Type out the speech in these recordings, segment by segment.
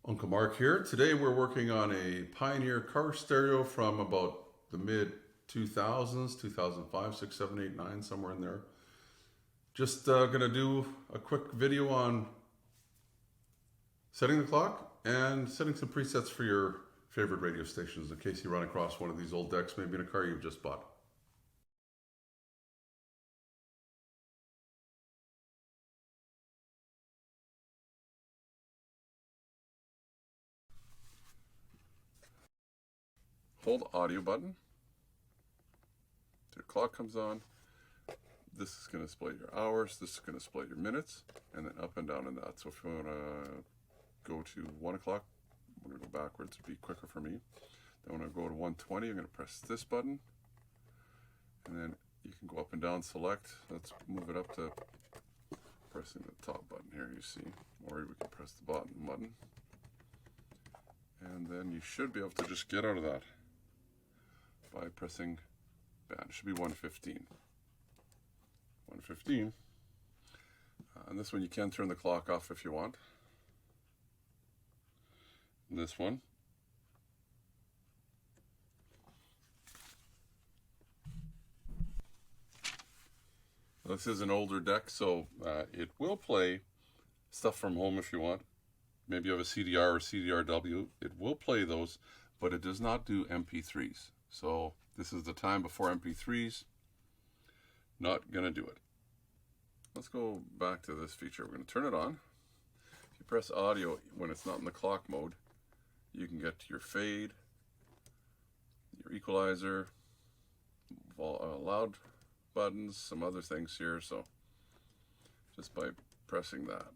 Uncle Mark here. Today we're working on a Pioneer car stereo from about the mid 2000s, 2005, 6, 7, 8, 9, somewhere in there. Just gonna do a quick video on setting the clock and setting some presets for your favorite radio stations in case you run across one of these old decks, maybe in a car you've just bought. Hold the audio button. The clock comes on. This is going to display your hours. This is going to display your minutes, and then up and down in that. So if you want to go to 1 o'clock, I'm going to go backwards. It'd be quicker for me. Then when I go to 1:20, I'm going to press this button, and then you can go up and down, select. Let's move it up to pressing the top button here, you see. Or we can press the bottom button. And then you should be able to just get out of that by pressing band. It should be 1:15. 1:15. And this one you can turn the clock off if you want. And this one. This is an older deck, so it will play stuff from home if you want. Maybe you have a CDR or CDRW. It will play those, but it does not do MP3s. So this is the time before MP3s. Not going to do it. Let's go back to this feature. We're going to turn it on. If you press audio when it's not in the clock mode, you can get to your fade, your equalizer, loud buttons, some other things here. So just by pressing that.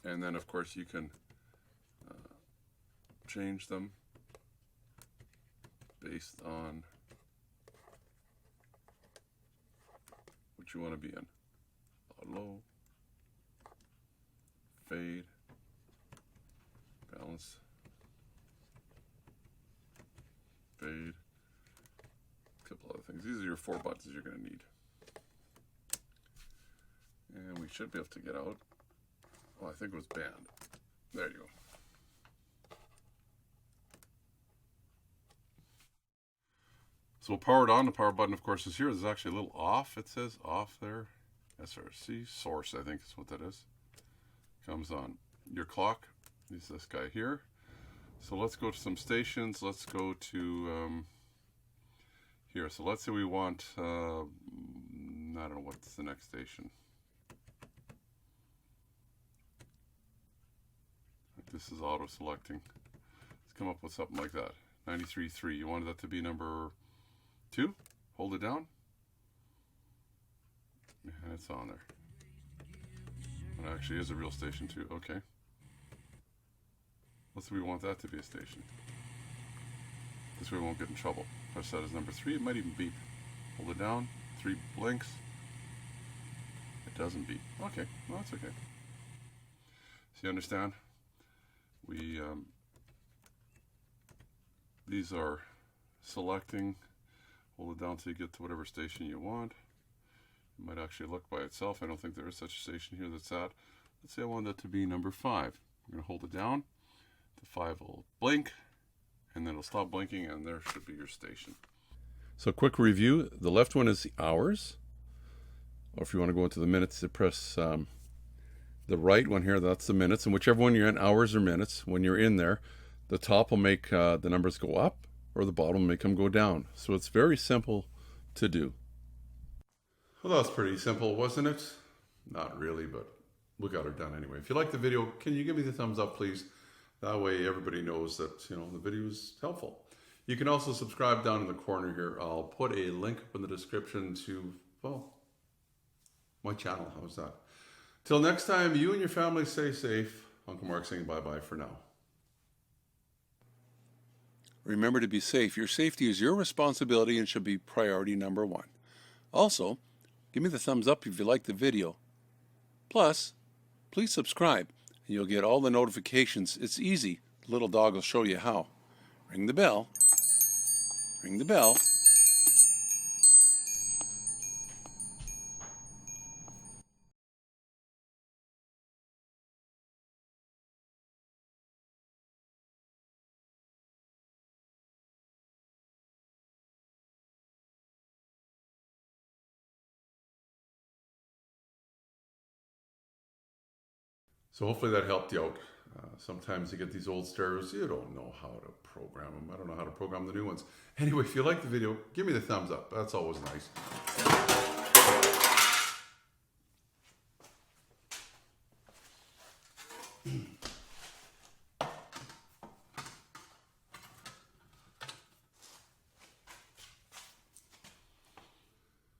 And then of course you can change them based on what you want to be in. Low, fade, balance, fade, a couple other things. These are your 4 buttons you're going to need. And we should be able to get out. Oh, I think it was band. There you go. So we'll power it on. The power button, of course, is here. There's actually a little off. It says off there. SRC, source, I think is what that is. Comes on. Your clock is this guy here. So let's go to some stations. Let's go to here. So let's say we want, I don't know, what's the next station? This is auto selecting. Let's come up with something like that. 93.3. You wanted that to be number 2. Hold it down. And it's on there. It actually is a real station too. Okay. Let's say we want that to be a station. This way we won't get in trouble. Press that as number 3. It might even beep. Hold it down. 3 blinks. It doesn't beep. Okay. Well, that's okay. So you understand? We these are selecting. Hold it down till you get to whatever station you want. It might actually look by itself. I don't think there is such a station here that's at. Let's say I want that to be number 5. I'm going to hold it down. The 5 will blink, and then it'll stop blinking, and there should be your station. So quick review. The left one is the hours. Or if you want to go into the minutes, you press the right one here. That's the minutes. And whichever one you're in, hours or minutes, when you're in there, the top will make the numbers go up, or the bottom will make them go down. So it's very simple to do. Well, that's pretty simple, wasn't it? Not really, but we got it done anyway. If you like the video, can you give me the thumbs up, please? That way everybody knows that, the video is helpful. You can also subscribe down in the corner here. I'll put a link up in the description to, well, my channel. How's that? Till next time, you and your family stay safe. Uncle Mark saying bye-bye for now. Remember to be safe. Your safety is your responsibility and should be priority number 1. Also, give me the thumbs up if you like the video. Plus, please subscribe and you'll get all the notifications. It's easy. The little dog will show you how. Ring the bell. Ring the bell. So hopefully that helped you out. Sometimes you get these old stereos, you don't know how to program them. I don't know how to program the new ones. Anyway, if you like the video, give me the thumbs up. That's always nice.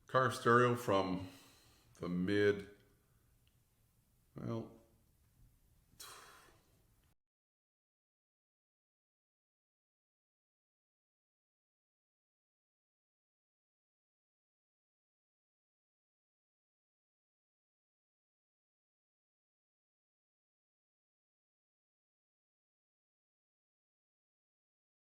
Car stereo from the mid